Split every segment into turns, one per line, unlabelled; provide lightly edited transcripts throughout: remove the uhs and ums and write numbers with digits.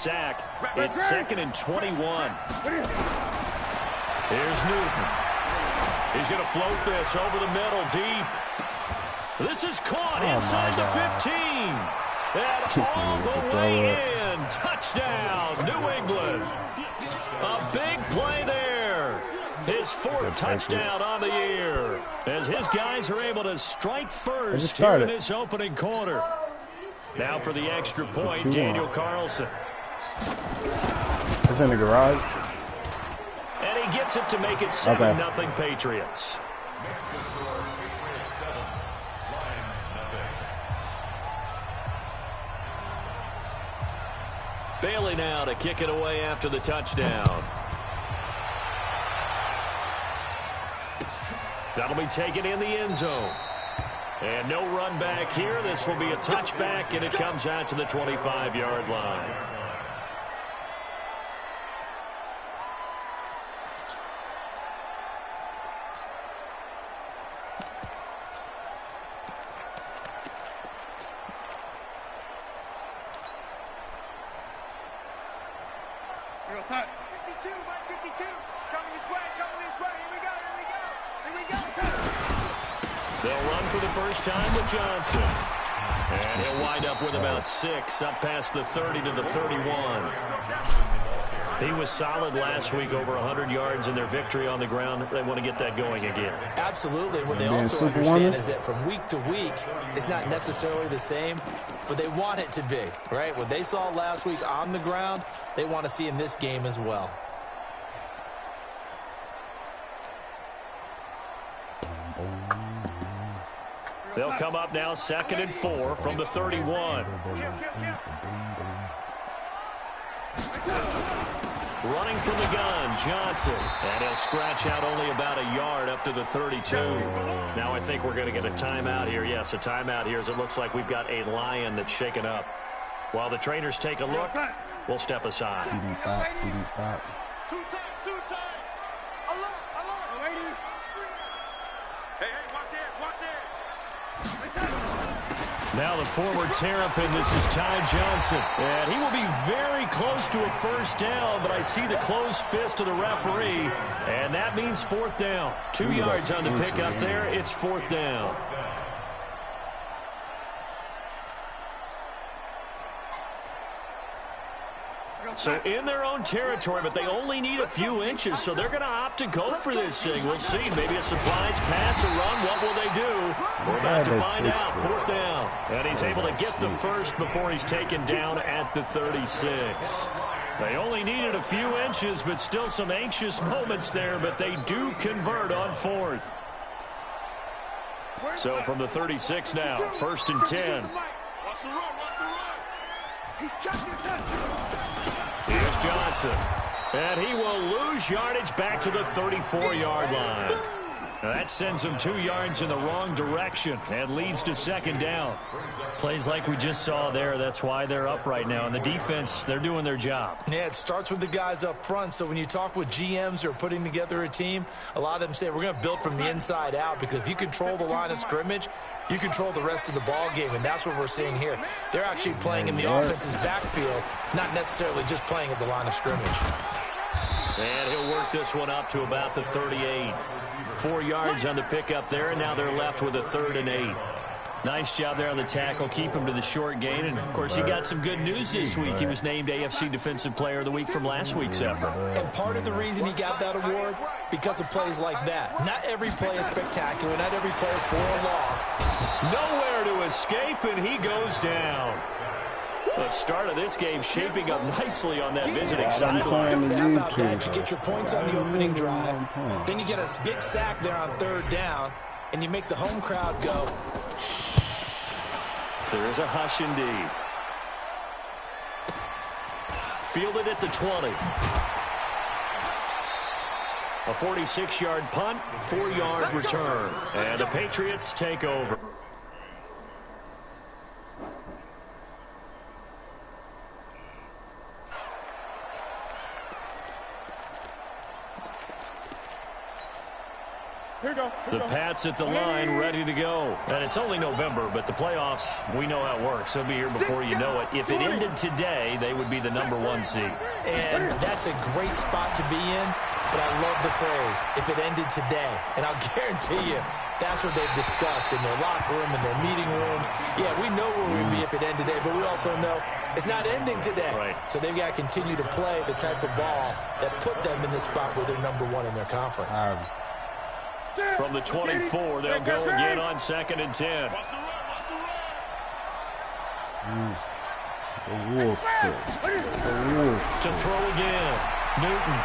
sack. It's 2nd and 21. Here's Newton. He's going to float this over the middle, deep. This is caught inside the 15. And all the way in. Touchdown, New England. A big play there. His 4th touchdown on the year. As his guys are able to strike first here in this opening quarter. Now for the extra point, Daniel Carlson.
It's in the garage.
And he gets it to make it 7-0 Patriots. Bailey now to kick it away after the touchdown. That'll be taken in the end zone. And no run back here. This will be a touchback, and it comes out to the 25-yard line.
Here goes Hut. 52, 52. Coming this way, coming this way. Here we go, here we go. Here we go,
They'll run for the first time with Johnson. And he'll wind up with about 6, up past the 30 to the 31. He was solid last week, over 100 yards in their victory on the ground. They want to get that going again.
Absolutely. What they also understand is that from week to week, it's not necessarily the same, but they want it to be, right? What they saw last week on the ground, they want to see in this game as well.
They'll come up now 2nd and 4 from the 31. Running from the gun, Johnson. And he'll scratch out only about a yard up to the 32. Now I think we're going to get a timeout here. Yes, a timeout here as it looks like we've got a Lion that's shaken up. While the trainers take a look, we'll step aside.
Two times. Alert. Hey, watch it.
Now the forward Terrapin, this is Ty Johnson. And he will be very close to a first down, but I see the closed fist of the referee, and that means 4th down. 2 yards on the pickup there. It's 4th down. So in their own territory, but they only need a few inches, so they're going to opt to go for this thing. We'll see. Maybe a surprise pass, a run. What will they do? We're about to find out. 4th down. And he's able to get the first before he's taken down at the 36. They only needed a few inches, but still some anxious moments there, but they do convert on 4th. So from the 36 now, 1st and 10.
Watch the run. He's checking.
Here's Johnson. And he will lose yardage back to the 34-yard line. Now that sends him 2 yards in the wrong direction and leads to 2nd down. Plays like we just saw there. That's why they're up right now. And the defense, they're doing their job.
Yeah, it starts with the guys up front. So when you talk with GMs who are putting together a team, a lot of them say we're going to build from the inside out, because if you control the line of scrimmage, you control the rest of the ball game, and that's what we're seeing here. They're actually playing in the offense's backfield, not necessarily just playing at the line of scrimmage.
And he'll work this one up to about the 38. 4 yards on the pickup there, and now they're left with a 3rd and 8. Nice job there on the tackle. Keep him to the short gain. And, of course, he got some good news this week. He was named AFC Defensive Player of the Week from last week's effort.
And part of the reason he got that award, because of plays like that. Not every play is spectacular. Not every play is for a loss.
Nowhere to escape, and he goes down. The start of this game shaping up nicely on that visiting sideline.
How about that? You get your points on the opening drive. Then you get a big sack there on 3rd down, and you make the home crowd go.
There is a hush indeed. Fielded at the 20. A 46-yard punt, 4-yard return. And the Patriots take over. The Pats at the line, ready to go. And it's only November, but the playoffs, we know how it works. They'll be here before you know it. If it ended today, they would be the #1 seed.
And that's a great spot to be in, but I love the phrase, if it ended today. And I'll guarantee you, that's what they've discussed in their locker room, in their meeting rooms. Yeah, we know where we'd be if it ended today, but we also know it's not ending today.
Right.
So they've got to continue to play the type of ball that put them in the spot where they're #1 in their conference.
From the 24, they'll go again on 2nd and 10. To throw again. Newton.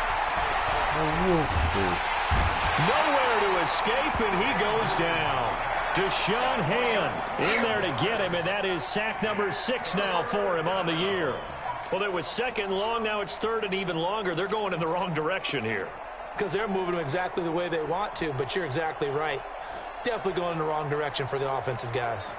Nowhere to escape, and he goes down. Deshaun Hand in there to get him, and that is sack number 6 now for him on the year. Well, it was 2nd and long. Now it's 3rd and even longer. They're going in the wrong direction here.
Because they're moving them exactly the way they want to, but you're exactly right. Definitely going in the wrong direction for the offensive guys.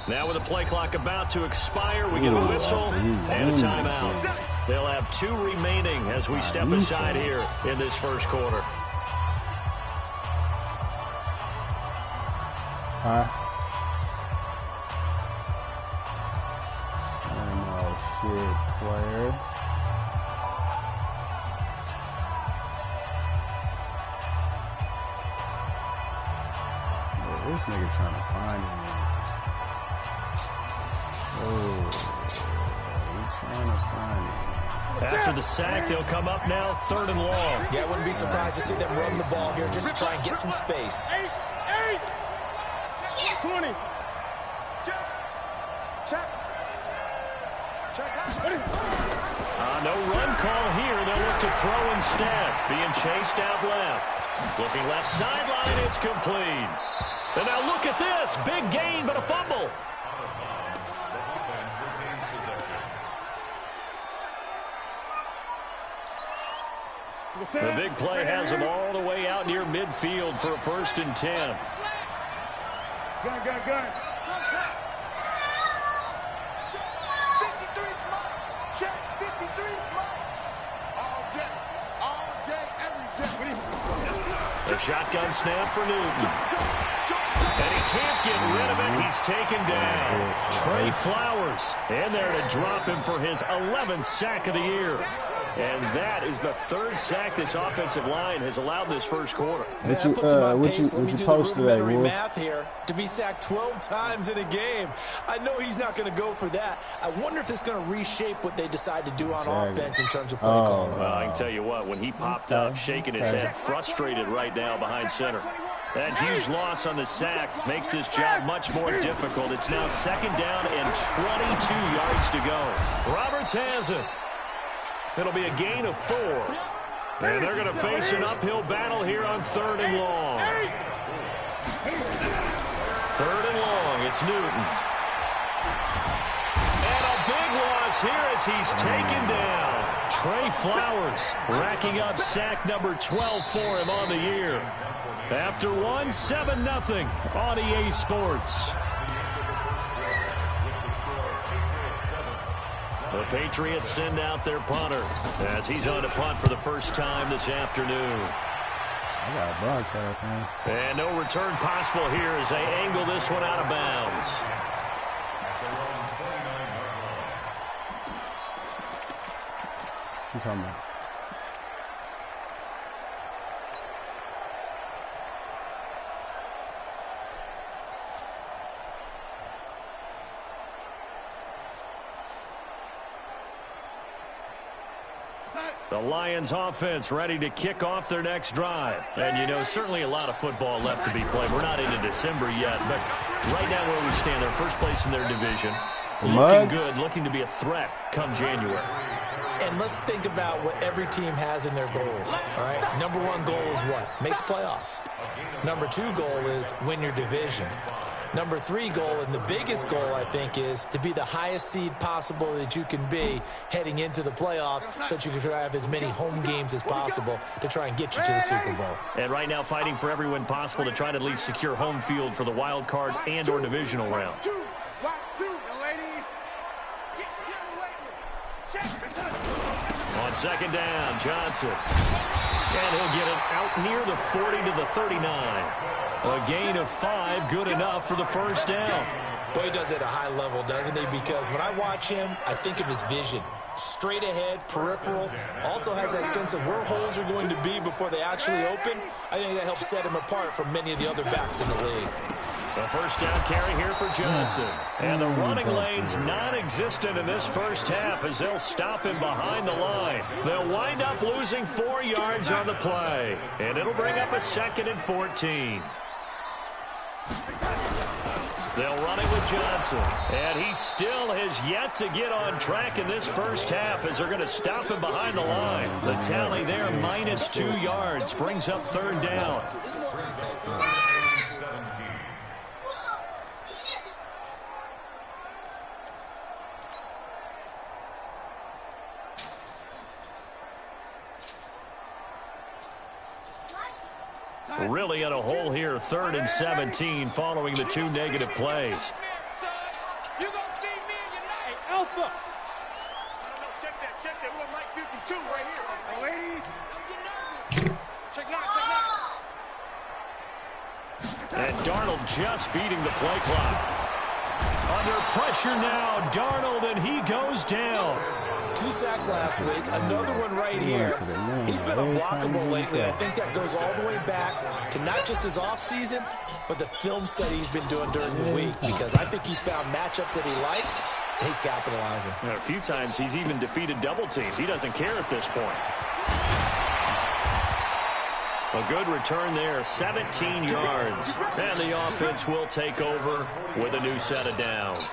Now with the play clock about to expire, we get a whistle and a timeout. They'll have 2 remaining as we step aside here in this first quarter.
Shit, player. This nigga trying to find me.
After the sack, they'll come up now 3rd and long.
Yeah, I wouldn't be surprised to see them run the ball here just to try and get some space.
20.
No run call here. They'll look to throw instead. Being chased out left. Looking left sideline, it's complete. And now look at this. Big gain, but a fumble. The big play has them all the way out near midfield for a 1st and 10.
Gun. Check 53 all day, every day.
The shotgun snap for Newton. And he can't get rid of it. He's taken down. Trey Flowers in there to drop him for his 11th sack of the year. And that is the 3rd sack this offensive line has allowed this first quarter.
What you post today, Wolf? Math here to be sacked 12 times in a game. I know he's not going to go for that. I wonder if it's going to reshape what they decide to do on offense in terms of play calling.
Well, I can tell you what, when he popped up, shaking his head, frustrated right now behind center. That huge loss on the sack makes this job much more difficult. It's now 2nd down and 22 yards to go. Roberts has it. It'll be a gain of 4. And they're going to face an uphill battle here on 3rd and long. 3rd and long, it's Newton. And a big loss here as he's taken down. Trey Flowers racking up sack number 12 for him on the year. After 7-0 on EA Sports. The Patriots send out their punter as he's on to punt for the first time this afternoon.
I got a broadcast, man.
And no return possible here as they angle this one out of bounds.
What you talking about?
The Lions offense ready to kick off their next drive. And, you know, certainly a lot of football left to be played. We're not into December yet, but right now where we stand, they're first place in their division. Looking good, looking to be a threat come January.
And let's think about what every team has in their goals, all right? #1 goal is what? Make the playoffs. #2 goal is win your division. Number 3 goal, and the biggest goal, I think, is to be the highest seed possible that you can be heading into the playoffs so that you can have as many home games as possible to try and get you to the Super Bowl.
And right now fighting for every win possible to try to at least secure home field for the wild card and or divisional round. On second down, Johnson. And he'll get it out near the 40 to the 39. A gain of 5, good enough for the first down.
Boy, he does it at a high level, doesn't he? Because when I watch him, I think of his vision. Straight ahead, peripheral, also has that sense of where holes are going to be before they actually open. I think that helps set him apart from many of the other backs in the league.
The first down carry here for Johnson. And the running lane's non-existent in this first half as they'll stop him behind the line. They'll wind up losing 4 yards on the play. And it'll bring up a 2nd and 14. They'll run it with Johnson. And he still has yet to get on track in this first half as they're going to stop him behind the line. The tally there, minus 2 yards, brings up 3rd down. Really in a hole here, 3rd and 17 following the 2 negative plays.
You gonna see me and your night. Hey, Alpha. I don't know, check that. We're on Mike 52 right here. Lady. Check 9.
And Darnold just beating the play clock. Under pressure now, Darnold, and he goes down.
2 sacks last week, another one right here. He's been unblockable lately, and I think that goes all the way back to not just his offseason, but the film study he's been doing during the week, because I think he's found matchups that he likes, and he's capitalizing.
And a few times he's even defeated double teams. He doesn't care at this point. A good return there, 17 yards. And the offense will take over with a new set of downs.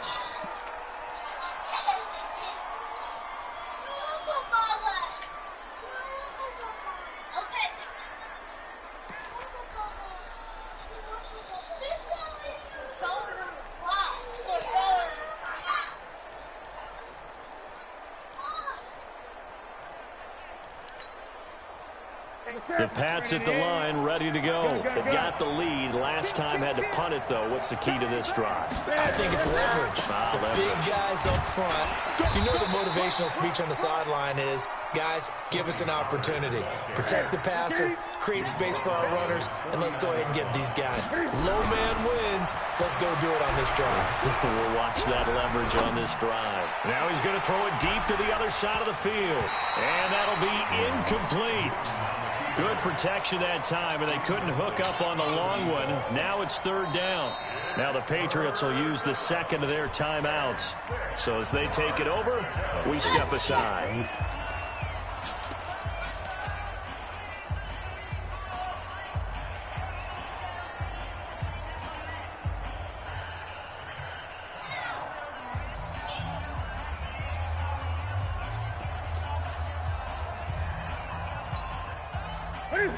The Pats at the line, ready to go. They've got the lead. Last time had to punt it, though. What's the key to this drive?
I think it's leverage. The big guys up front. You know the motivational speech on the sideline is, guys, give us an opportunity. Protect the passer, create space for our runners, and let's go ahead and get these guys. Low man wins. Let's go do it on this drive.
We'll watch that leverage on this drive. Now he's going to throw it deep to the other side of the field. And that'll be incomplete. Good protection that time, and they couldn't hook up on the long one. Now it's 3rd down. Now the Patriots will use the 2nd of their timeouts. So as they take it over, we step aside.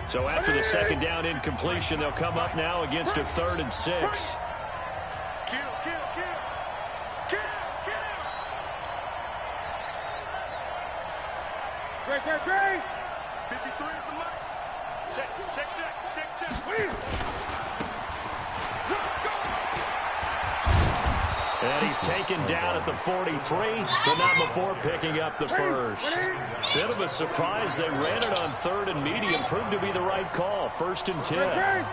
So after the 2nd down incompletion, they'll come up now against a 3rd and 6.
Kill. Great. 53 at the mark. Check.
And he's taken down at the 43, but not before picking up the first. Bit of a surprise. They ran it on 3rd and medium. Proved to be the right call. 1st and 10.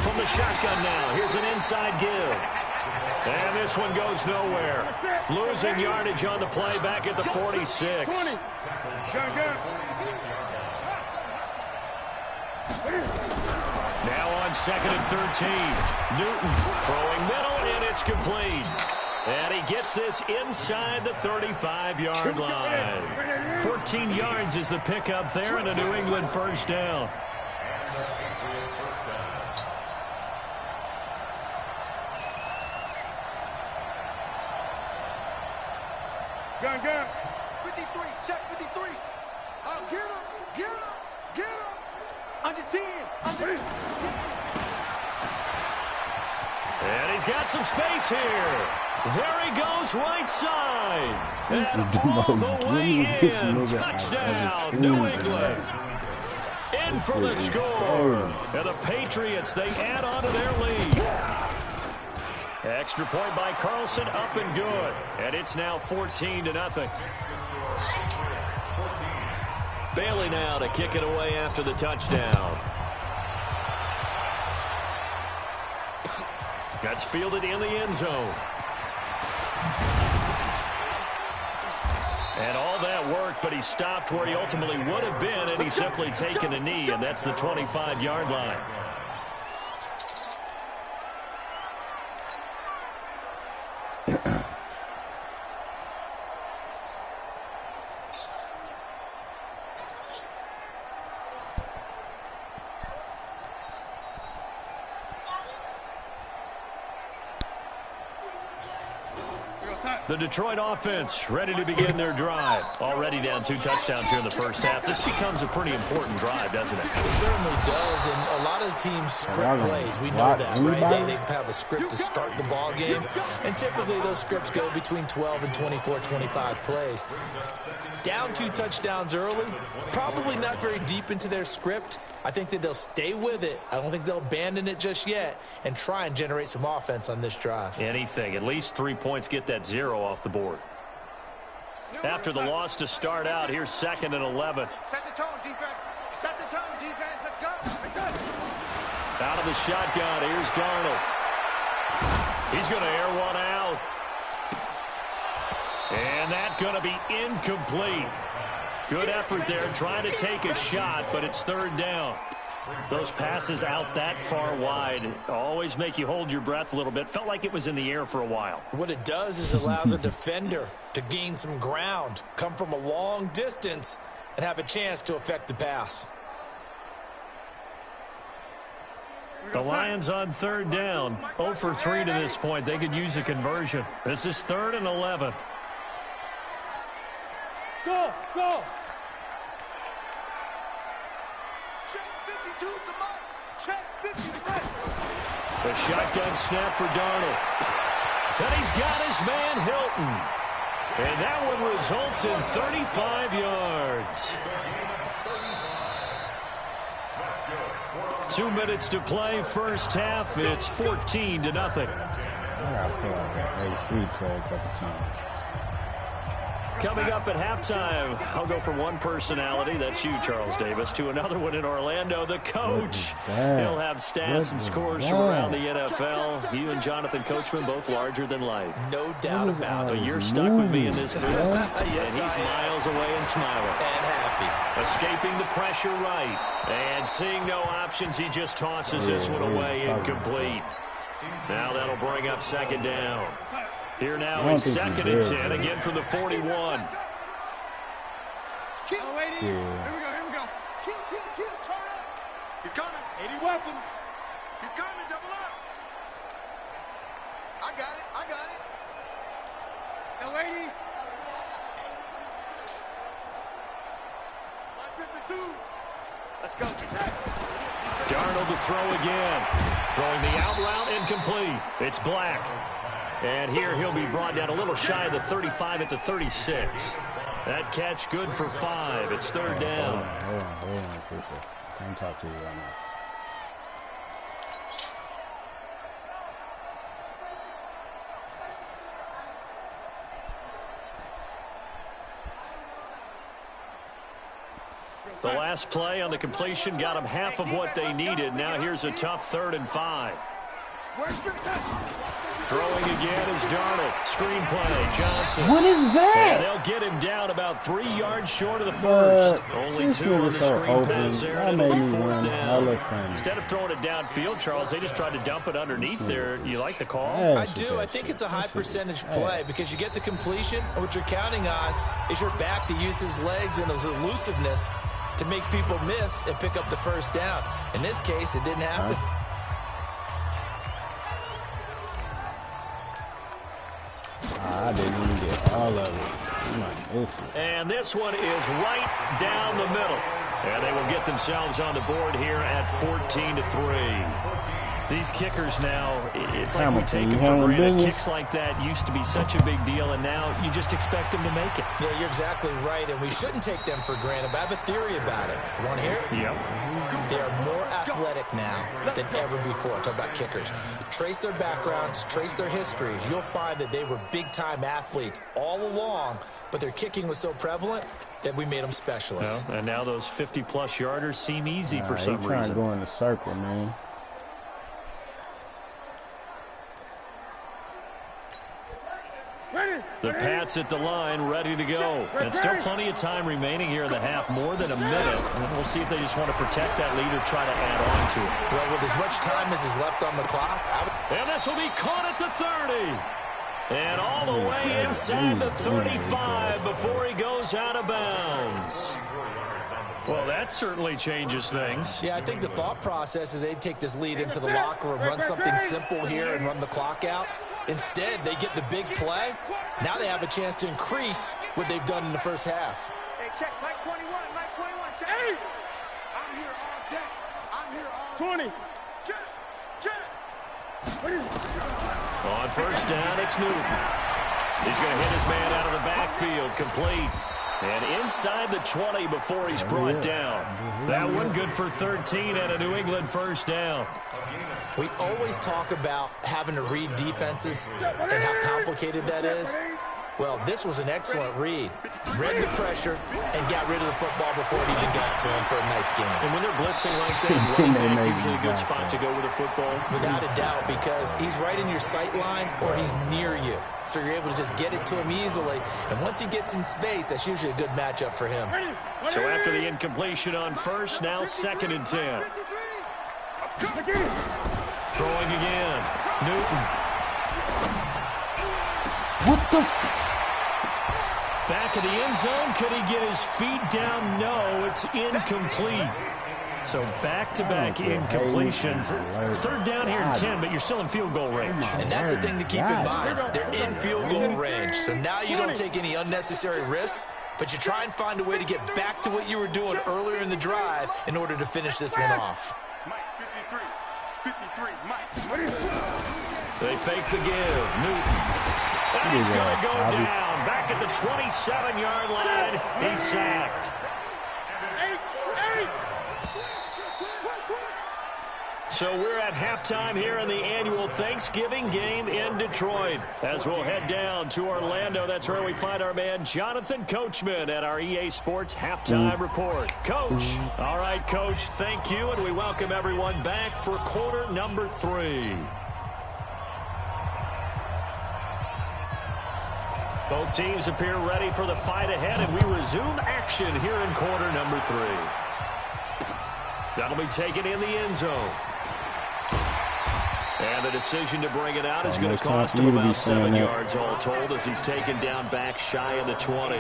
From the shotgun now. Here's an inside give. And this one goes nowhere. Losing yardage on the play back at the 46. Now on 2nd and 13. Newton throwing middle, and it's complete. And he gets this inside the 35-yard line. 14 yards is the pickup there, and a New England first down.
Gun. 53, check 53. I'll get him. Get him. Under 10. Under 10.
And he's got some space here. There he goes, right side. And all the way in. Touchdown, New England. In for the score. And the Patriots, they add on to their lead. Extra point by Carlson, up and good. And it's now 14-0. Bailey now to kick it away after the touchdown. That's fielded in the end zone. And all that work, but he stopped where he ultimately would have been, and he's simply taken a knee, and that's the 25-yard line. The Detroit offense ready to begin their drive. Already down 2 touchdowns here in the first half. This becomes a pretty important drive, doesn't it?
It certainly does, and a lot of teams script plays. We know that, right? They have a script to start the ball game, and typically those scripts go between 12 and 24, 25 plays. Down 2 touchdowns early, probably not very deep into their script. I think that they'll stay with it. I don't think they'll abandon it just yet and try and generate some offense on this drive.
Anything. At least 3 points, get that 0 off the board. After the loss to start out, here's 2nd and 11.
Set the tone, defense. Set the tone, defense. Let's go.
Out of the shotgun, here's Darnold. He's going to air one out. And that's going to be incomplete. Good effort there, trying to take a shot, but it's 3rd down. Those passes out that far wide always make you hold your breath a little bit. Felt like it was in the air for a while.
What it does is allows a defender to gain some ground, come from a long distance, and have a chance to affect the pass.
The Lions on 3rd down, 0 for 3 to this point. They could use a conversion. This is 3rd and 11.
Go, go. Check 52 the mark. Check 50 the right.
The shotgun snap for Darnold. And he's got his man Hilton. And that one results in 35 yards. 2 minutes to play, first half. It's 14-0.
I gotta put an AC play a couple times.
Coming up at halftime, I'll go from one personality, that's you, Charles Davis, to another one in Orlando, the coach. He'll have stats and scores from around the NFL. You and Jonathan Coachman, both larger than life.
No doubt about it.
But you're stuck with me in this booth, and he's miles away and smiling.
And happy.
Escaping the pressure right. And seeing no options, he just tosses this one away incomplete. Now that'll bring up 2nd down. Here now is 2nd and 10, again from the 41.
Here we go. Kill, turn up. He's coming. 80 weapon. He's coming, double up. I got it. No 80. 152. Let's go.
Darnold to throw again. Throwing the out route, incomplete. It's Black. And here he'll be brought down a little shy of the 35 at the 36. That catch good for 5. It's 3rd down.
Hold on. Can't talk to you right now.
The last play on the completion got them half of what they needed. Now here's a tough 3rd and 5. Throwing again is Darnold. Screen play, Johnson.
What is that?
And they'll get him down about 3 yards short of the first. Only 2 on the screen pass there, and it'll be 4th down. Instead of throwing it downfield, Charles, they just tried to dump it underneath there. You like the call?
I do. I think it's a high percentage play because you get the completion, and what you're counting on is your back to use his legs and his elusiveness to make people miss and pick up the 1st down. In this case, it didn't happen.
I didn't even get all of it.
And this one is right down the middle. And they will get themselves on the board here at 14-3. These kickers now, it's like we take them for granted. Kicks like that used to be such a big deal, and now you just expect them to make it.
Yeah, you're exactly right, and we shouldn't take them for granted, but I have a theory about it. You want to hear it?
Yep.
They are more athletic now than ever before. Talk about kickers. Trace their backgrounds, trace their histories. You'll find that they were big-time athletes all along, but their kicking was so prevalent that we made them specialists.
Well, and now those 50-plus yarders seem easy for some reason.
Trying to go in the circle, man.
The Pats at the line, ready to go. And still plenty of time remaining here in the half, more than a minute. And we'll see if they just want to protect that lead or try to add on to it.
Well, with as much time as is left on the clock,
and this will be caught at the 30. And all the way inside the 35 before he goes out of bounds. Well, that certainly changes things.
Yeah, I think the thought process is they'd take this lead into the locker room, run something simple here and run the clock out. Instead, they get the big play. Now they have a chance to increase what they've done in the first half.
Hey, check, Mike 21, check. Hey! I'm here all day. I'm here all day. 20. Check.
On first down, it's Newton. He's going to hit his man out of the backfield, complete. And inside the 20 before he's brought down. That one good for 13 and a New England first down.
We always talk about having to read defenses and how complicated that is. Well, this was an excellent read. Read the pressure and got rid of the football before it even got to him for a nice game.
And when they're blitzing like that, running back usually a good spot to go with the football.
Without a doubt, because he's right in your sight line or he's near you. So you're able to just get it to him easily. And once he gets in space, that's usually a good matchup for him.
So after the incompletion on first, now 2nd and 10. Throwing again. Newton.
What the?
Back of the end zone. Could he get his feet down? No, it's incomplete. So back-to-back incompletions. 3rd down here and 10, but you're still in field goal range.
And that's the thing to keep in mind. They're in field goal range. So now you don't take any unnecessary risks, but you try and find a way to get back to what you were doing earlier in the drive in order to finish this one off.
Mike 53, Mike.
They fake the give. Newton. And he's going to go down. Back at the 27-yard line. He's sacked. So we're at halftime here in the annual Thanksgiving game in Detroit. As we'll head down to Orlando, that's where we find our man Jonathan Coachman at our EA Sports Halftime Report. Coach. All right, Coach, thank you, and we welcome everyone back for quarter number 3. Both teams appear ready for the fight ahead, and we resume action here in quarter number 3. That'll be taken in the end zone. And the decision to bring it out is going to cost him about 7 yards all told as he's taken down back shy of the 20.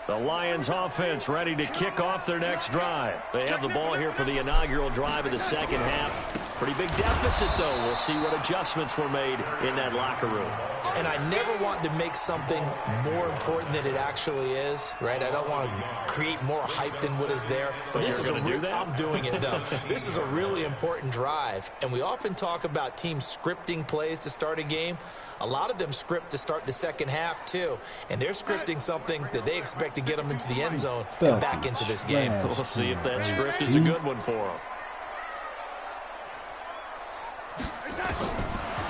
The Lions offense ready to kick off their next drive. They have the ball here for the inaugural drive of the second half. Pretty big deficit, though. We'll see what adjustments were made in that locker room.
And I never want to make something more important than it actually is, right? I don't want to create more hype than what is there. But this is I'm doing it, though. This is a really important drive. And we often talk about teams scripting plays to start a game. A lot of them script to start the second half, too. And they're scripting something that they expect to get them into the end zone and back into this game.
We'll see if that script is a good one for them.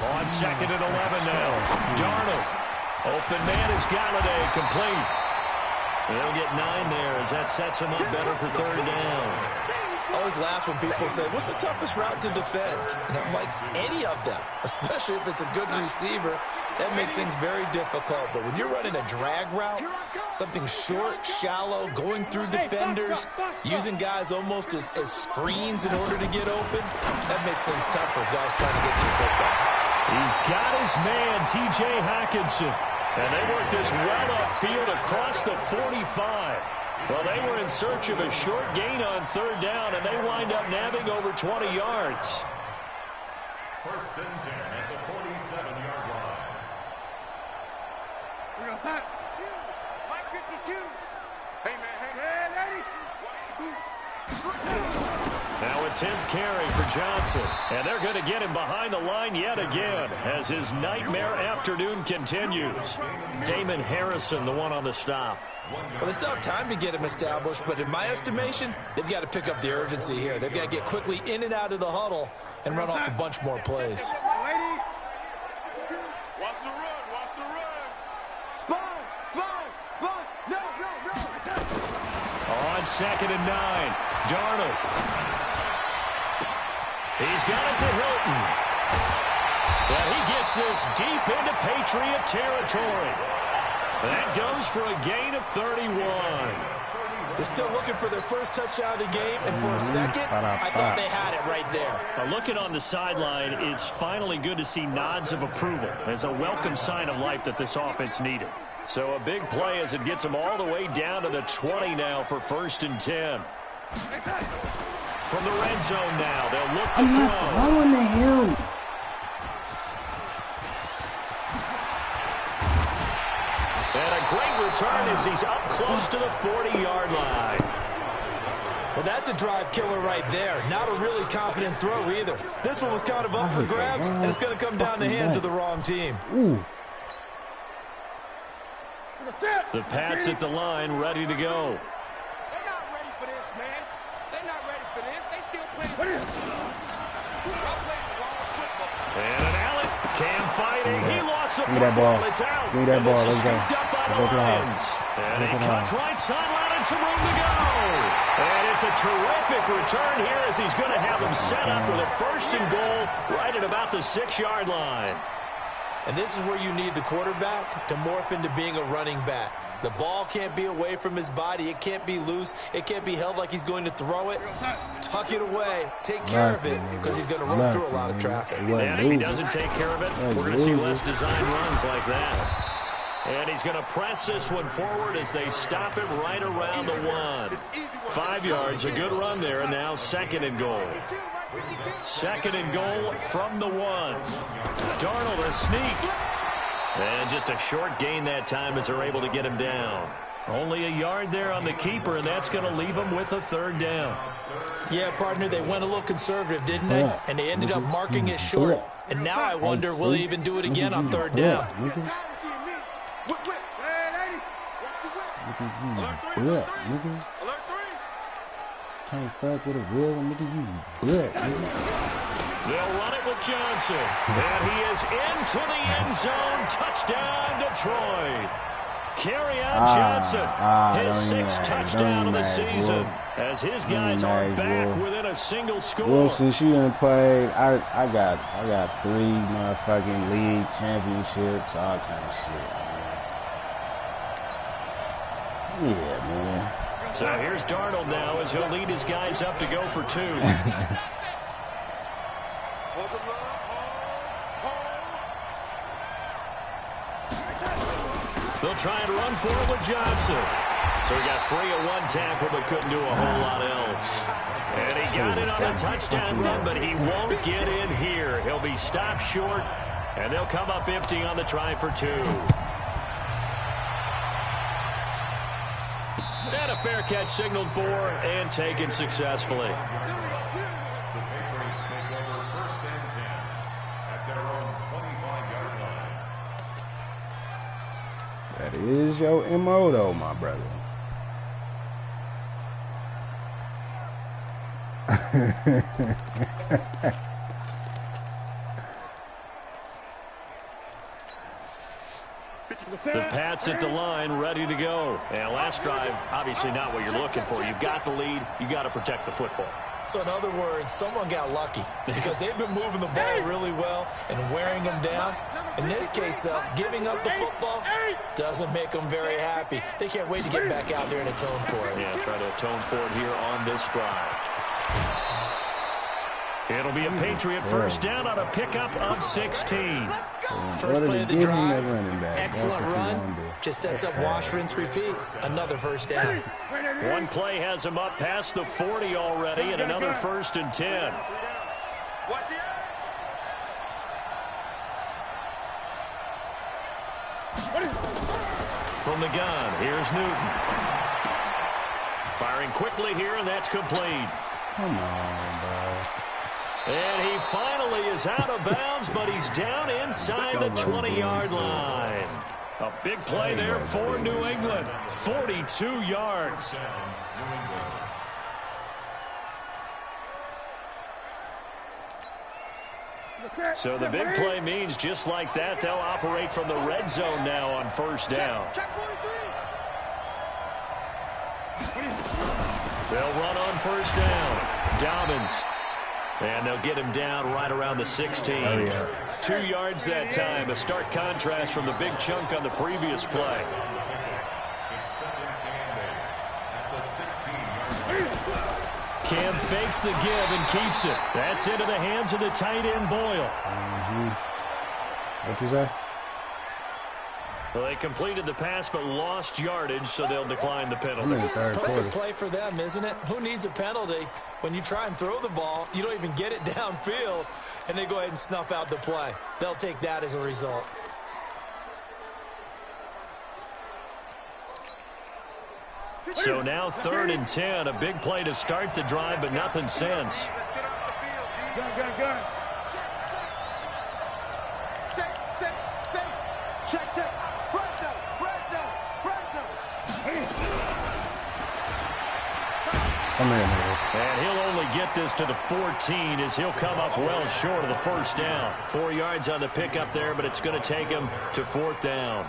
On 2nd and 11 now. Darnold. Open man is Galladay, complete. They'll get 9 there as that sets him up better for 3rd down.
I always laugh when people say, what's the toughest route to defend? And I'm like, any of them, especially if it's a good receiver. That makes things very difficult. But when you're running a drag route, something short, shallow, going through defenders, using guys almost as screens in order to get open, that makes things tough for guys trying to get to the football.
He's got his man, T.J. Hockenson. And they work this well upfield across the 45. Well, they were in search of a short gain on third down, and they wind up nabbing over 20 yards.
First and 10 at the 47-yard line.
We're outside. Mike 52. Hey, man.
Now a 10th carry for Johnson. And they're going to get him behind the line yet again as his nightmare afternoon continues. Damon Harrison, the one on the stop.
Well, they still have time to get him established, but in my estimation, they've got to pick up the urgency here. They've got to get quickly in and out of the huddle and run off a bunch more plays.
Watch the run. Sponge. No.
On 2nd and 9, Darnold. He's got it to Hilton. And he gets this deep into Patriot territory. That goes for a gain of 31.
They're still looking for their first touchdown of the game, and for a second, I thought they had it right there.
Looking on the sideline, it's finally good to see nods of approval as a welcome sign of life that this offense needed. So a big play as it gets them all the way down to the 20 now for 1st and 10. From the red zone now, they'll look to throw.
I'm not throwing to him.
And a great return as he's up close to the 40-yard line.
Well, that's a drive killer right there. Not a really confident throw either. This one was kind of up for grabs, and it's going to come down the hands of the wrong team.
Ooh.
The Pats at the line, ready to go.
They're not ready for this, man. They're not ready for this. They still playing.
And an Allen. Cam fighting. He lost the
Give me that ball.
It's out.
Give me that ball. Let's go.
Let's
go to the
Lions. And he cuts right sideline and some room to go. And it's a terrific return here as he's going to have them set up with a 1st and goal right at about the 6-yard line.
And this is where you need the quarterback to morph into being a running back. The ball can't be away from his body. It can't be loose. It can't be held like he's going to throw it. Tuck it away. Take care of it because he's going to run through a lot of traffic.
And if he doesn't take care of it, we're going to see less design runs like that. And he's going to press this one forward as they stop him right around the 1. 5 yards, a good run there, and now 2nd and goal. 2nd and goal from the 1. Darnold a sneak. And just a short gain that time as they're able to get him down. Only a yard there on the keeper, and that's going to leave him with a 3rd down.
Yeah, partner, they went a little conservative, didn't they? And they ended up marking it short. And now I wonder, will he even do it again on 3rd down?
Can't fuck with a real nigga, you good, nigga.
They'll run it with Johnson. And he is into the end zone. Touchdown, Detroit. Carry out Johnson. His 6th touchdown of the season. As his guys are back within a single score.
Well, since you done played, I got 3 motherfucking league championships, all kind of shit, man. Yeah, man.
So here's Darnold now as he'll lead his guys up to go for 2. They'll try and run for it with Johnson. So he got free of 1 tackle but couldn't do a whole lot else. And he got it on a touchdown run, but he won't get in here. He'll be stopped short, and they'll come up empty on the try for 2. And a fair catch signaled for and taken successfully.
That is your MO, though, my brother.
The Pats at the line, ready to go. And last drive, obviously not what you're looking for. You've got the lead. You've got to protect the football.
So in other words, someone got lucky because they've been moving the ball really well and wearing them down. In this case, though, giving up the football doesn't make them very happy. They can't wait to get back out there and atone for it.
Yeah, try to atone for it here on this drive. It'll be a Patriot first down on a pickup of 16.
First play of the drive, excellent run, just sets up wash, rinse, repeat. Another first down.
One play has him up past the 40 already, and another 1st and 10. From the gun, here's Newton. Firing quickly here, and that's complete.
Come on, bro.
And he finally is out of bounds, but he's down inside the 20-yard line. A big play there for New England. 42 yards. So the big play means just like that, they'll operate from the red zone now on first down. They'll run on first down. Dobbins. And they'll get him down right around the 16. 2 yards that time. A stark contrast from the big chunk on the previous play. Cam fakes the give and keeps it. That's into the hands of the tight end, Boyle.
What'd you say?
Well, they completed the pass but lost yardage, so they'll decline the penalty.
Perfect play for them, isn't it? Who needs a penalty? When you try and throw the ball, you don't even get it downfield, and they go ahead and snuff out the play. They'll take that as a result.
So now 3rd and 10. A big play to start the drive, but nothing since.
Gun. Check.
Come here, man.
And he'll only get this to the 14 as he'll come up well short of the first down. 4 yards on the pickup there, but it's going to take him to 4th down.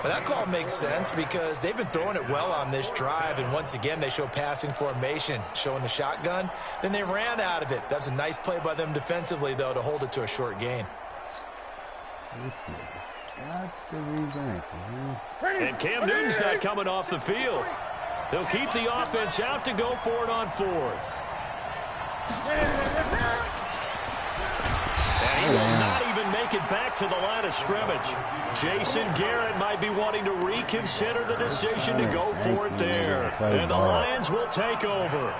But that call makes sense because they've been throwing it well on this drive, and once again they show passing formation, showing the shotgun. Then they ran out of it. That's a nice play by them defensively, though, to hold it to a short gain.
That's the revamp, man.
And Cam Newton's not coming off the field. He'll keep the offense out to go for it on 4th. And he will not even make it back to the line of scrimmage. Jason Garrett might be wanting to reconsider the decision to go for it there. And the Lions will take over.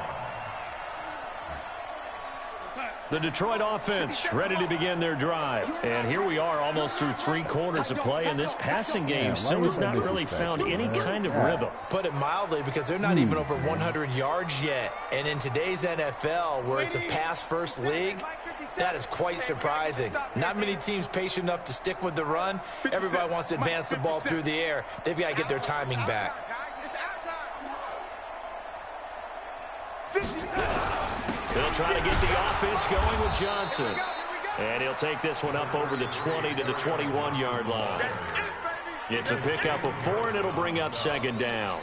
The Detroit offense ready to begin their drive. And here we are almost through 3 quarters of play, and this passing game still has not really found any kind of rhythm.
Put it mildly, because they're not even over 100 yards yet. And in today's NFL, where it's a pass-first league, that is quite surprising. Not many teams patient enough to stick with the run. Everybody wants to advance the ball through the air. They've got to get their timing back.
He'll try to get the offense going with Johnson. And he'll take this one up over the 20 to the 21-yard line. It's a pickup of 4, and it'll bring up 2nd down.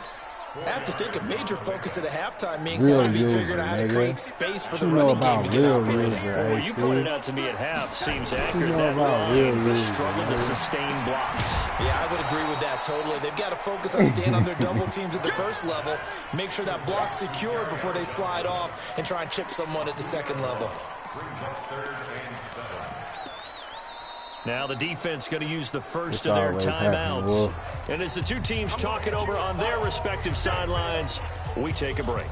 I have to think a major focus at the halftime means they'll be figuring out how to create space for the running game to get operating.
Well, you pointed out to me at half seems accurate. That line has struggled to sustain blocks.
Yeah, I would agree with that totally. They've got to focus on staying on their double teams at the first level, make sure that block's secured before they slide off and try and chip someone at the second level.
Now the defense going to use the first of their timeouts. And as the two teams talk it over on their respective sidelines, we take a break.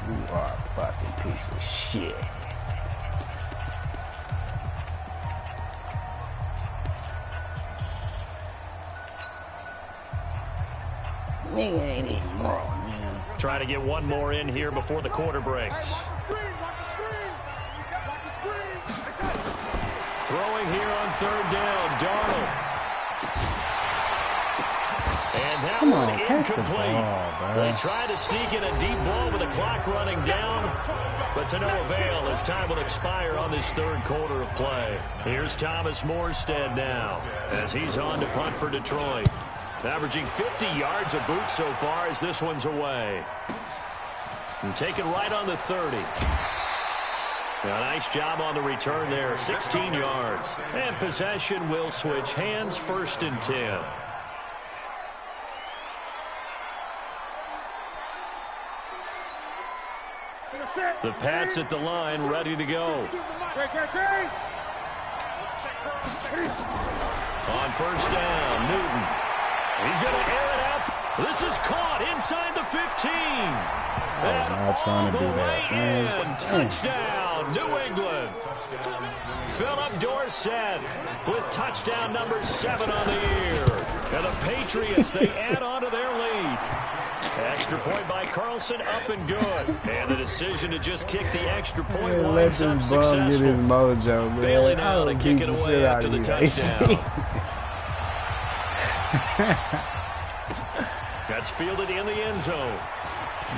You are a fucking piece of shit. Nigga ain't even wrong, man.
Try to get one more in here before the quarter breaks. Throwing here on 3rd down, Darnold. And that one incomplete. They try to sneak in a deep ball with the clock running down, but to no avail as time will expire on this 3rd quarter of play. Here's Thomas Morstead now as he's on to punt for Detroit. Averaging 50 yards a boot so far as this one's away. And taken right on the 30. A nice job on the return there, 16 yards. And possession will switch hands, 1st and 10. The Pats at the line, ready to go. On first down, Newton. He's going to air it out. This is caught inside the 15.
I'm not trying to do that, man.
Touchdown, New England. Philip Dorsett with touchdown number 7 on the year. And the Patriots, they add on to their lead. Extra point by Carlson, up and good. And the decision to just kick the extra point winds up successful.
Get his mojo, man.
Bailing out and kicking away after the touchdown. That's fielded in the end zone.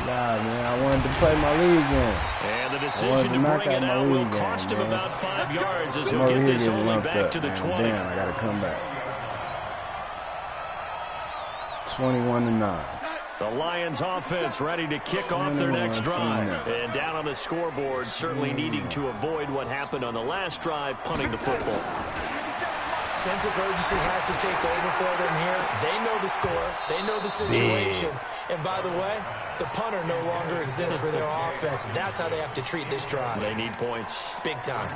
Nah, man, I wanted to play my league game.
And the decision to bring it out will cost him about 5 yards as he'll get this only back to the 20.
Damn, I got to come back. It's 21-9.
The Lions offense ready to kick off their next drive. And down on the scoreboard, certainly needing to avoid what happened on the last drive, punting the football.
Sense of urgency has to take over for them here. They know the score. They know the situation. And by the way, the punter no longer exists for their offense. That's how they have to treat this drive.
They need points.
Big time.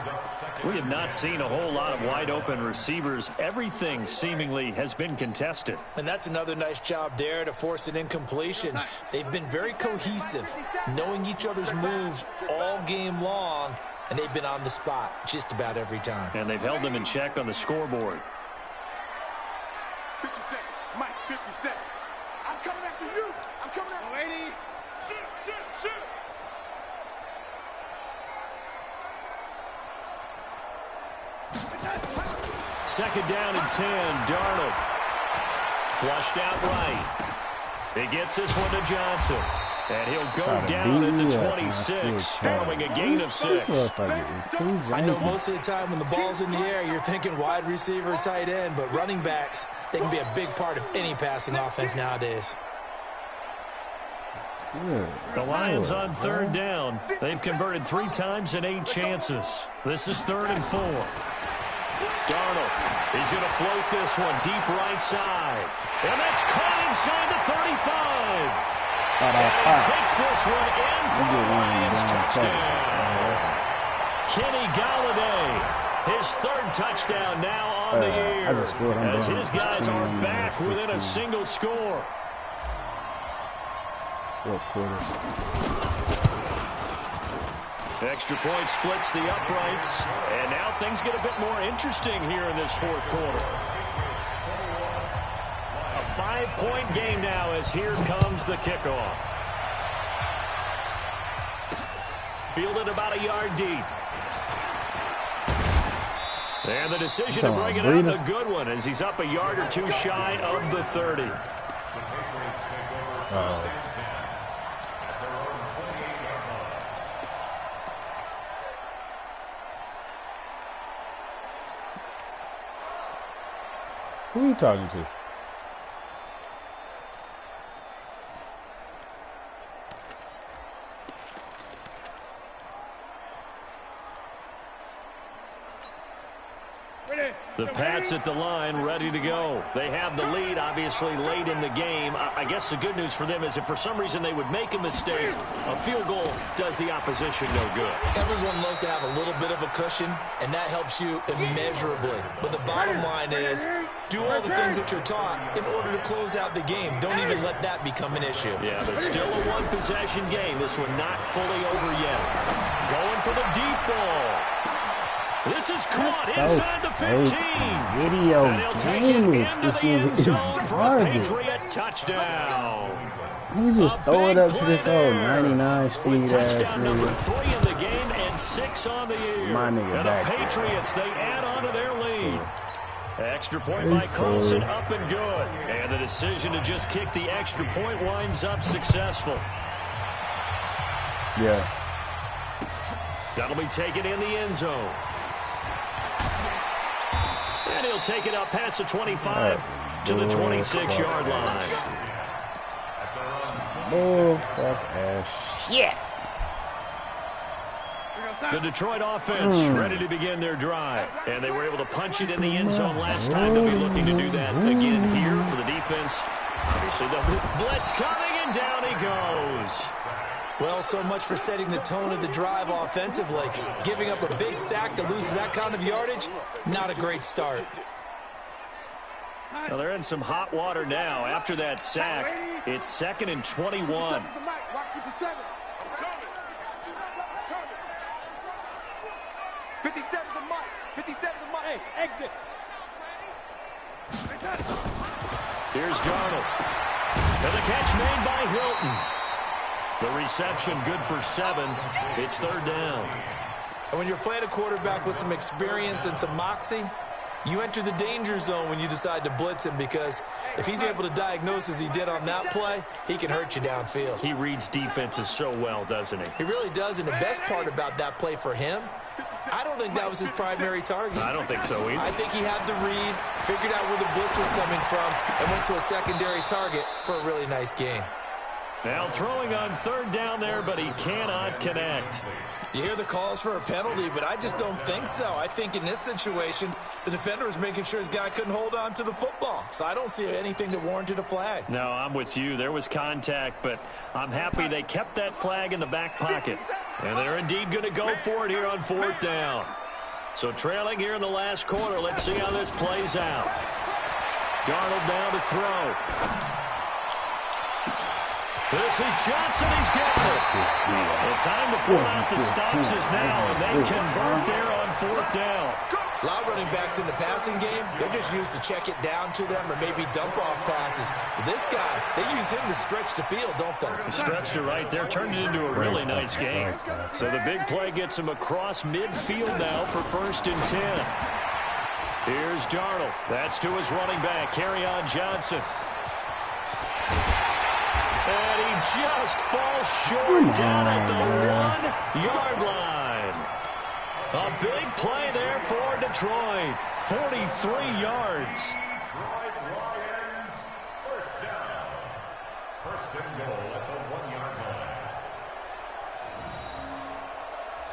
We have not seen a whole lot of wide-open receivers. Everything seemingly has been contested.
And that's another nice job there to force an incompletion. They've been very cohesive, knowing each other's moves all game long. And they've been on the spot just about every time.
And they've held them in check on the scoreboard.
50 seconds. Mike, 50 seconds. I'm coming after you. I'm coming after you. Lady. Shoot, shoot, shoot.
Second down and 10. Darnold. Flushed out right. He gets this one to Johnson. And he'll go down at the 26, following a gain of 6.
I know most of the time when the ball's in the air, you're thinking wide receiver, tight end, but running backs, they can be a big part of any passing offense nowadays.
The Lions on third down. They've converted 3 times in 8 chances. This is 3rd and 4. Darnold, he's going to float this one deep right side. And that's caught inside the 35. And he takes this one in for the Lions touchdown. Kenny Golladay, his 3rd touchdown now on the year, as his guys are back within a single score. Extra point splits the uprights, and now things get a bit more interesting here in this 4th quarter. A 5-point game now as here comes the kickoff. Fielded about a yard deep. And the decision to bring it out, a good one, as he's up a yard or 2 shy of the 30.
Who are you talking to?
The Pats at the line, ready to go. They have the lead, obviously, late in the game. I guess the good news for them is if for some reason they would make a mistake, a field goal does the opposition no good.
Everyone loves to have a little bit of a cushion, and that helps you immeasurably. But the bottom line is, do all the things that you're taught in order to close out the game. Don't even let that become an issue.
Yeah, but still a one-possession game. This one not fully over yet. Going for the deep ball. This is caught inside the 15.
Video
and he'll take it into the end zone for a Patriot touchdown.
You just throw it up to this old 99 speed ass
touchdown number
nigga.
3 in the game and 6 on the year.
My nigga
and
back
the Patriots, they add on to their lead. Extra point by Carlson, up and good. And the decision to just kick the extra point winds up successful.
Yeah.
That'll be taken in the end zone. And he'll take it up past the 25 to the 26-yard line.
Oh, fuck ass. Yeah.
The Detroit offense ready to begin their drive. And they were able to punch it in the end zone last time. They'll be looking to do that again here for the defense. Obviously, the blitz coming, and down he goes.
Well, so much for setting the tone of the drive offensively. Giving up a big sack that loses that kind of yardage, not a great start.
Well, they're in some hot water now. After that sack, it's 2nd and 21.
57 to Mike. 57 to Mike. Hey, exit.
Here's Darnold. And the catch made by Hilton. The reception good for 7. It's 3rd down.
And when you're playing a quarterback with some experience and some moxie, you enter the danger zone when you decide to blitz him, because if he's able to diagnose as he did on that play, he can hurt you downfield.
He reads defenses so well, doesn't he?
He really does, and the best part about that play for him, I don't think that was his primary target.
I don't think so either.
I think he had the read, figured out where the blitz was coming from, and went to a secondary target for a really nice gain.
Now throwing on 3rd down there, but he cannot connect.
You hear the calls for a penalty, but I just don't think so. I think in this situation, the defender was making sure his guy couldn't hold on to the football. So I don't see anything that warranted a flag.
No, I'm with you. There was contact, but I'm happy they kept that flag in the back pocket. And they're indeed going to go for it here on 4th down. So trailing here in the last quarter, let's see how this plays out. Darnold down to throw. This is Johnson. He's got it. The time to pull out the stops is now, and they convert there on 4th down.
A lot of running backs in the passing game, they're just used to check it down to them or maybe dump off passes. But this guy, they use him to stretch the field, don't they?
Stretched it right there, turned it into a really nice game. So the big play gets him across midfield now for 1st and 10. Here's Darnold. That's to his running back, Kerryon Johnson. And he just falls short down at the 1-yard line. A big play there for Detroit. 43 yards.
Detroit Lions, 1st down. 1st and goal at the 1-yard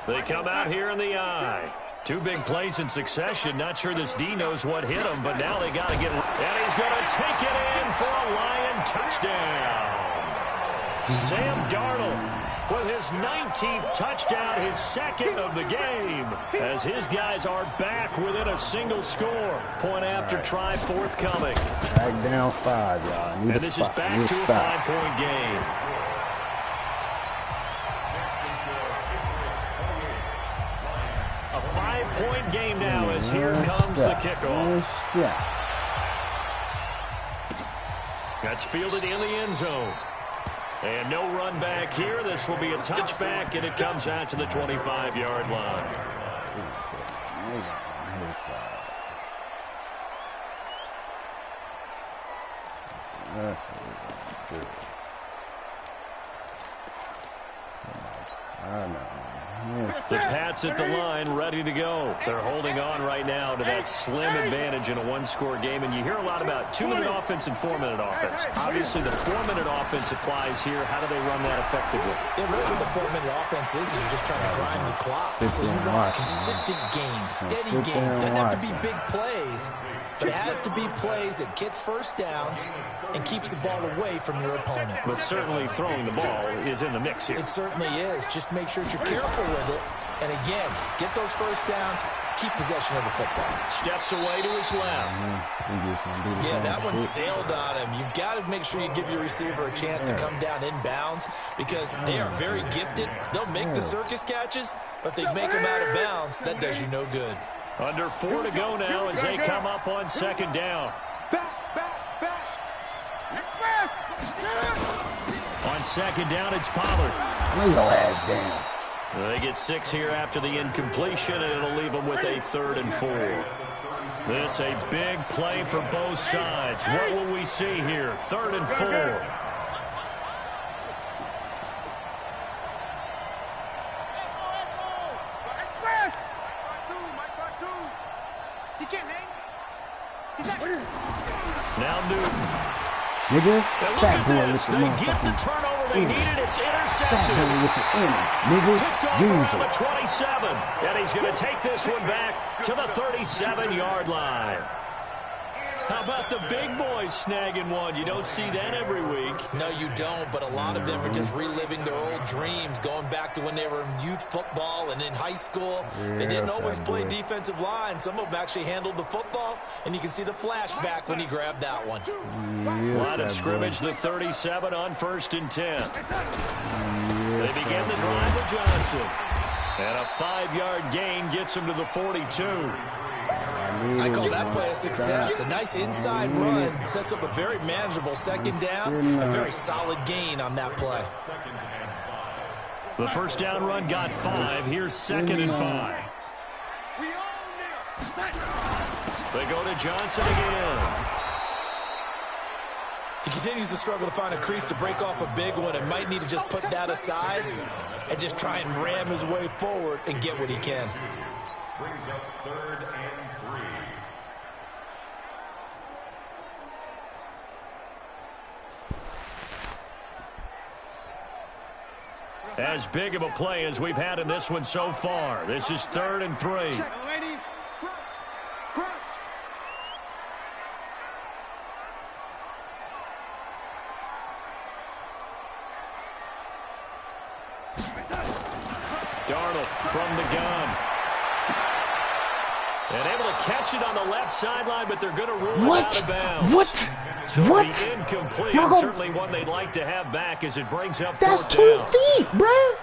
line.
They come out here in the eye. 2 big plays in succession. Not sure this D knows what hit him, but now they got to get it. And he's going to take it in for a Lion touchdown. Sam Darnold with his 19th touchdown, his 2nd of the game, as his guys are back within a single score. Point after try forthcoming.
Back down 5, y'all.
And this is back to a 5-point game. A 5-point game now as here comes the kickoff. That's fielded in the end zone. And no run back here. This will be a touchback, and it comes out to the 25-yard line. The Pats at the line, ready to go. They're holding on right now to that slim advantage in a 1-score game. And you hear a lot about 2-minute offense and 4-minute offense. Obviously, the 4-minute offense applies here. How do they run that effectively?
Yeah, really what the 4-minute offense is you're just trying to grind the clock. So you want consistent gains, steady gains. Doesn't have to be big plays, but it has to be plays that gets first downs and keeps the ball away from your opponent.
But certainly throwing the ball is in the mix here.
It certainly is. Just make sure that you're careful with it. And again, get those first downs, keep possession of the football.
Steps away to his left.
Yeah, that one sailed on him. You've got to make sure you give your receiver a chance to come down inbounds, because they are very gifted. They'll make the circus catches, but they make them out of bounds. That does you no good.
Under 4 to go now as they come up on 2nd down. On 2nd down, it's Pollard.
Lay your ass down.
They get 6 here after the incompletion, and it'll leave them with a 3rd and 4. This a big play for both sides. What will we see here? 3rd and 4. Now Newton.
Nigga,
fat boy with the motherfucking. They get the turnover they needed. It's intercepted.
Fat boy with the inner, nigga.
Picked off around the 27. And he's going to take this one back to the 37-yard line. How about the big boys snagging one? You don't see that every week.
No, you don't, but a lot of them are just reliving their old dreams, going back to when they were in youth football and in high school. They didn't always play defensive line. Some of them actually handled the football, and you can see the flashback when he grabbed that one.
Line of scrimmage, the 37 on 1st and 10. They begin the drive with Johnson. And a 5-yard gain gets him to the 42.
I call that play a success. A nice inside run sets up a very manageable 2nd down. A very solid gain on that play.
The 1st down run got 5. Here's 2nd and 5. They go to Johnson again.
He continues to struggle to find a crease to break off a big one and might need to just put that aside and just try and ram his way forward and get what he can.
Brings up 3rd and 3.
As big of a play as we've had in this one so far. This is 3rd and 3. Darnold from the gun. And able to catch it on the left sideline, but they're going to rule it out of bounds.
What?
So
What?
the incomplete, certainly one they'd like to have back as it brings up 4th down.
That's 2 feet, bruh.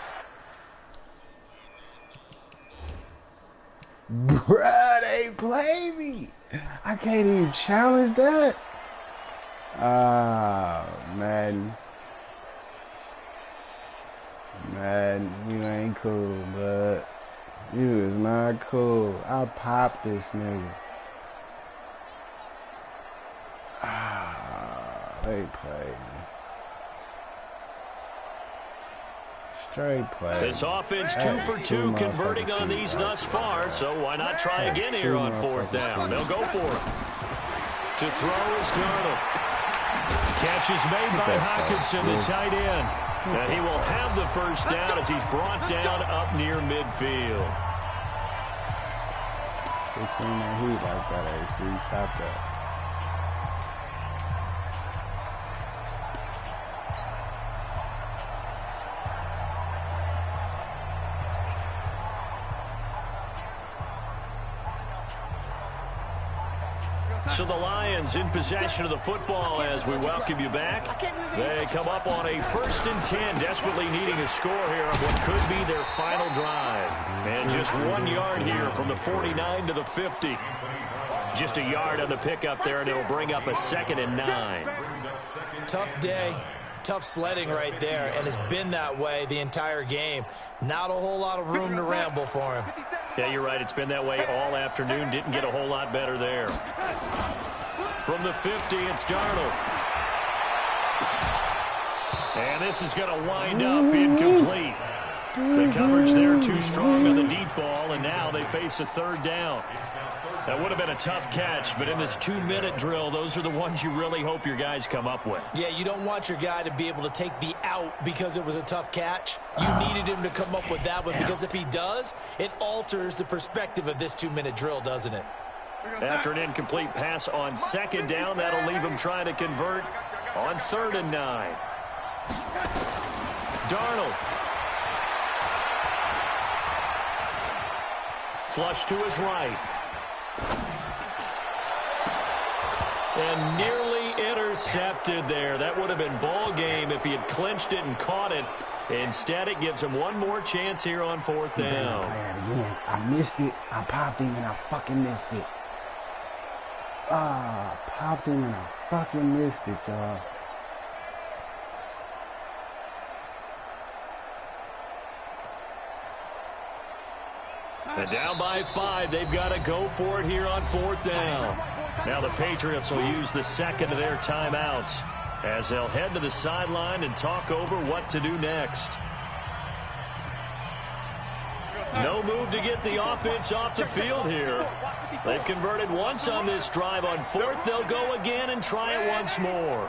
Bruh, they play me. I can't even challenge that. Man. Man, you ain't cool, but you is not cool. I popped this nigga. They play me. Straight play.
This offense 2 for 2 converting on these thus far, so why not try again here on 4th down? They'll go for it. To throw is Darnold. Catch is made by Hockenson, the tight end. And he will have the 1st down as he's brought down up near midfield.
They seen that heat like that, AC. Stop that.
So the Lions in possession of the football as we welcome you back. They come up on a 1st and 10, desperately needing a score here on what could be their final drive. And just 1 yard here from the 49 to the 50. Just a yard on the pickup there, and it'll bring up a 2nd and 9.
Tough day. Tough sledding right there, and it's been that way the entire game. Not a whole lot of room to ramble for him.
Yeah, you're right. It's been that way all afternoon. Didn't get a whole lot better there. From the 50, it's Darnold. And this is going to wind up incomplete. The coverage there too strong on the deep ball, and now they face a 3rd down. That would have been a tough catch, but in this 2-minute drill, those are the ones you really hope your guys come up with.
Yeah, you don't want your guy to be able to take the out because it was a tough catch. You needed him to come up with that one because if he does, it alters the perspective of this 2-minute drill, doesn't it?
After an incomplete pass on 2nd down, that'll leave him trying to convert on 3rd and 9. Darnold. Flush to his right. And nearly intercepted there. That would have been ball game if he had clinched it and caught it. Instead, it gives him one more chance here on 4th down.
Play that again. I missed it. I popped him and I fucking missed it. I popped him and I fucking missed it, y'all.
And down by 5, they've got to go for it here on 4th down. Now the Patriots will use the 2nd of their timeouts as they'll head to the sideline and talk over what to do next. No move to get the offense off the field here. They've converted once on this drive. On 4th, they'll go again and try it once more.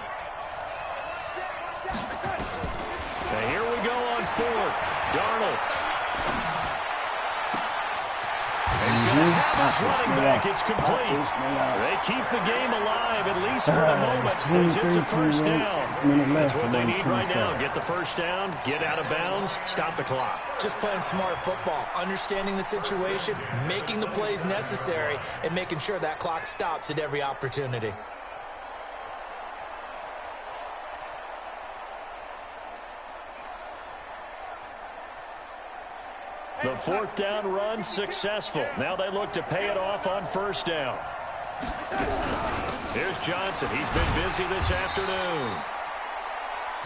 And here we go on 4th. Darnold. And He's going to have his running back. It's complete. They keep the game alive, at least for the moment, as it's a first down. That's what they need right now. Get the first down, get out of bounds, stop the clock.
Just playing smart football, understanding the situation, making the plays necessary, and making sure that clock stops at every opportunity.
The fourth down run successful. Now they look to pay it off on first down. Here's Johnson. He's been busy this afternoon.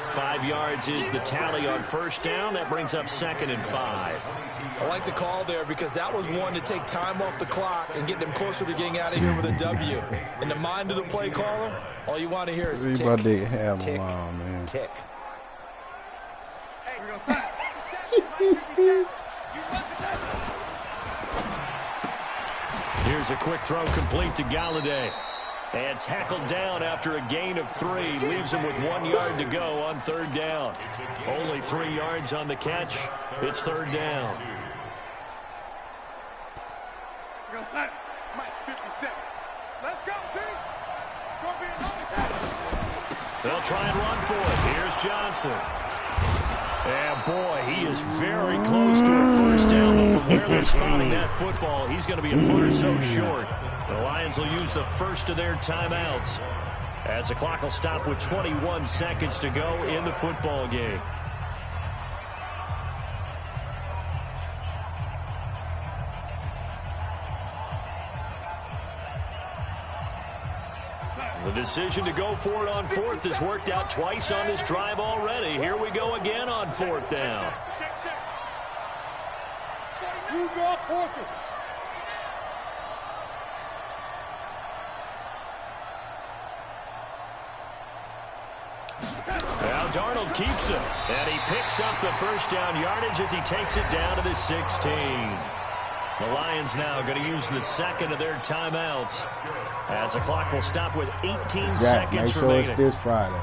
5 yards is the tally on first down. That brings up 2nd and 5.
I like the call there because that was one to take time off the clock and get them closer to getting out of here with a W. In the mind of the play caller, all you want to hear is tick, tick, tick.
Hey, we're going to
Here's a quick throw complete to Galladay. And tackled down after a gain of 3. Leaves him with 1 yard to go on third down. Only 3 yards on the catch. It's third down.
Go set. Mike 57. Let's go, D. Gonna be another.
They'll try and run for it. Here's Johnson. And boy, he is very close to a first down, but from where they're spotting that football, he's going to be a foot or so short. The Lions will use the first of their timeouts as the clock will stop with 21 seconds to go in the football game. The decision to go for it on fourth has worked out twice on this drive already. Here we go again on fourth down.
You go fourth.
Now Darnold keeps it, and he picks up the first down yardage as he takes it down to the 16. The Lions now going to use the second of their timeouts as the clock will stop with 18 seconds remaining.
Make sure it's this Friday.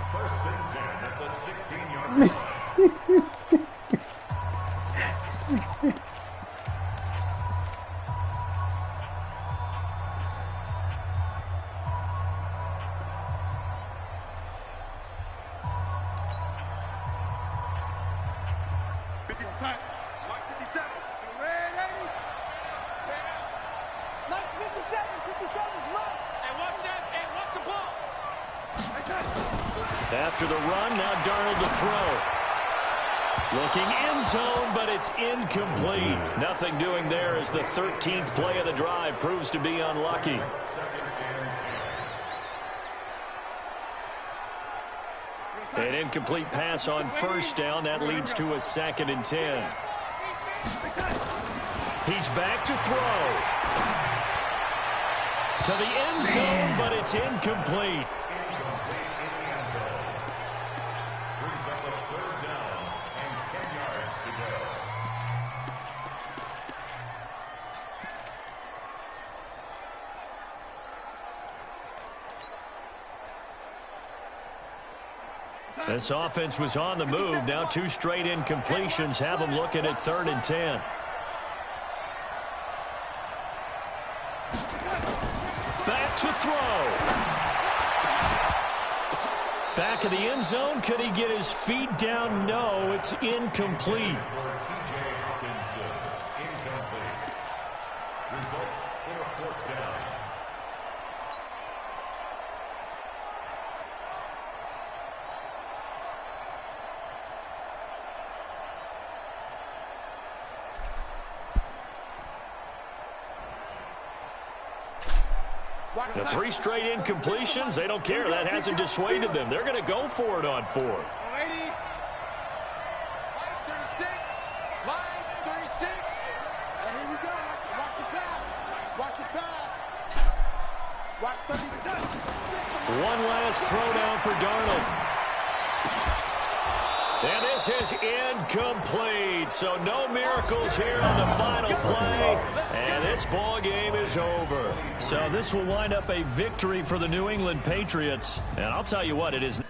After the run, now Darnold to throw. Looking end zone, but it's incomplete. Nothing doing there as the 13th play of the drive proves to be unlucky. An incomplete pass on first down. That leads to a 2nd and 10. He's back to throw. To the end zone, but it's incomplete. This offense was on the move. Now 2 straight incompletions have them looking at 3rd and 10. Back to throw. Back of the end zone. Could he get his feet down? No, it's incomplete.
Results in a fourth down.
The 3 straight incompletions, they don't care. That hasn't dissuaded them. They're going to go for it on fourth.
Line 36. Line 36. And here we go. Watch the pass. Watch the pass. Watch 37.
One last throwdown for Darnold. And this is incomplete. So no miracles here on the final play. And this ball game is over. So this will wind up a victory for the New England Patriots. And I'll tell you what, it is